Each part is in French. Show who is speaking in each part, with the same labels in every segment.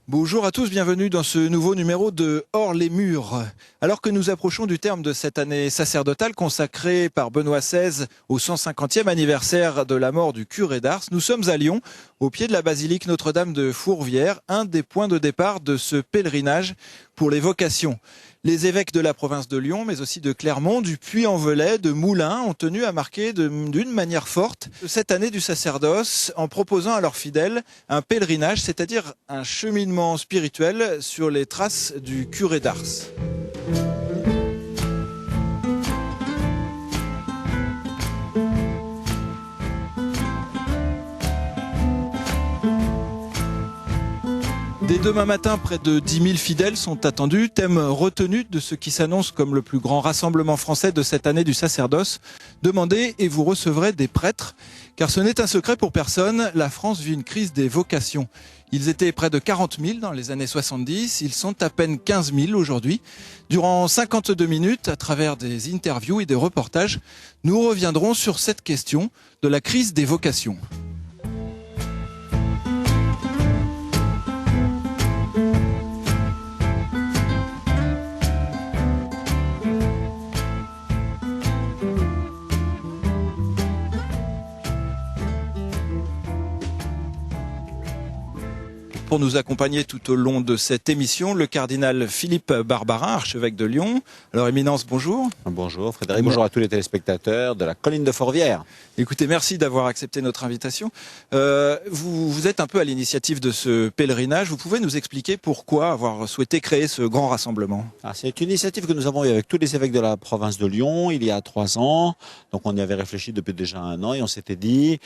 Speaker 1: Bonjour à tous, bienvenue dans ce nouveau numéro de Hors les murs. Alors que nous approchons du terme de cette année sacerdotale consacrée par Benoît XVI au 150e anniversaire de la mort du curé d'Ars, nous sommes à Lyon, au pied de la basilique Notre-Dame de Fourvière, un des points de départ de ce pèlerinage pour les vocations. Les évêques de la province de Lyon, mais aussi de Clermont, du Puy-en-Velay, de Moulins, ont tenu à marquer d'une manière forte cette année du sacerdoce en proposant à leurs fidèles un pèlerinage, c'est-à-dire un cheminement spirituel sur les traces du curé d'Ars. Dès demain matin, près de 10 000 fidèles sont attendus. Thème retenu de ce qui s'annonce comme le plus grand rassemblement français de cette année du sacerdoce. Demandez et vous recevrez des prêtres. Car ce n'est un secret pour personne, la France vit une crise des vocations. Ils étaient près de 40 000 dans les années 70, ils sont à peine 15 000 aujourd'hui. Durant 52 minutes, à travers des interviews et des reportages, nous reviendrons sur cette question de la crise des vocations. Pour nous accompagner tout au long de cette émission, le cardinal Philippe Barbarin, archevêque de Lyon. Alors, Éminence, bonjour.
Speaker 2: Bonjour Frédéric, bonjour à tous les téléspectateurs de la colline de Fourvière.
Speaker 1: Écoutez, merci d'avoir accepté notre invitation. Vous êtes un peu à l'initiative de ce pèlerinage. Vous pouvez nous expliquer pourquoi avoir souhaité créer ce grand rassemblement?
Speaker 2: C'est une initiative que nous avons eue avec tous les évêques de la province de Lyon il y a 3 ans. Donc on y avait réfléchi depuis déjà 1 an et on s'était dit,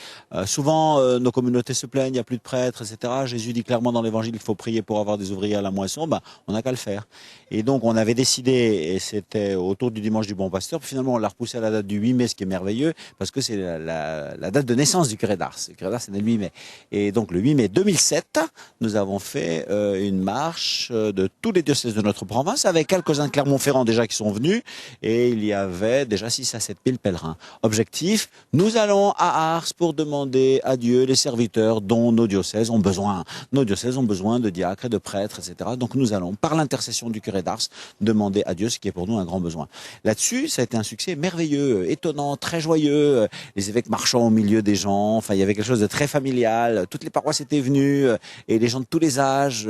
Speaker 2: souvent nos communautés se plaignent, il n'y a plus de prêtres, etc. Jésus dit clairement dans l'évangile qu'il faut prier pour avoir des ouvriers à la moisson. On n'a qu'à le faire. Et donc on avait décidé, et c'était autour du dimanche du Bon Pasteur, puis finalement on l'a repoussé à la date du 8 mai, ce qui est merveilleux, parce que c'est la date de naissance du curé d'Ars. Le curé d'Ars est né le 8 mai. Et donc le 8 mai 2007, nous avons fait une marche de tous les diocèses de notre province, avec quelques-uns de Clermont-Ferrand déjà qui sont venus, et il y avait déjà 6 à 7 000 pèlerins. Objectif, nous allons à Ars pour demander à Dieu les serviteurs dont nos diocèses ont besoin. Nos diocèses ont besoin de diacres et de prêtres, etc. Donc nous allons, par l'intercession du curé d'Ars, demander à Dieu ce qui est pour nous un grand besoin. Là-dessus, ça a été un succès merveilleux, étonnant, très joyeux. Les évêques marchant au milieu des gens, enfin il y avait quelque chose de très familial. Toutes les paroisses étaient venues et les gens de tous les âges.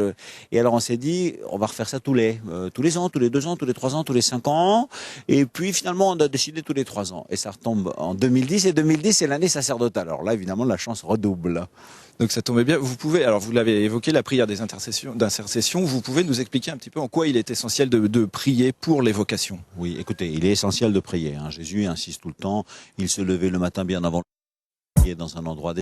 Speaker 2: Et alors on s'est dit, on va refaire ça tous les ans, tous les 2 ans, tous les 3 ans, tous les 5 ans. Et puis finalement, on a décidé tous les 3 ans. Et ça retombe en 2010. Et 2010, c'est l'année sacerdotale. Alors là, évidemment, la chance redouble.
Speaker 1: Donc ça tombait bien. Vous pouvez, alors vous l'avez évoqué, la prière des d'intercession. Vous pouvez nous expliquer un petit peu en quoi il est essentiel de prier pour les vocations?
Speaker 2: Oui, écoutez, il est essentiel de prier. Jésus insiste tout le temps. Il se levait le matin bien avant le dans un endroit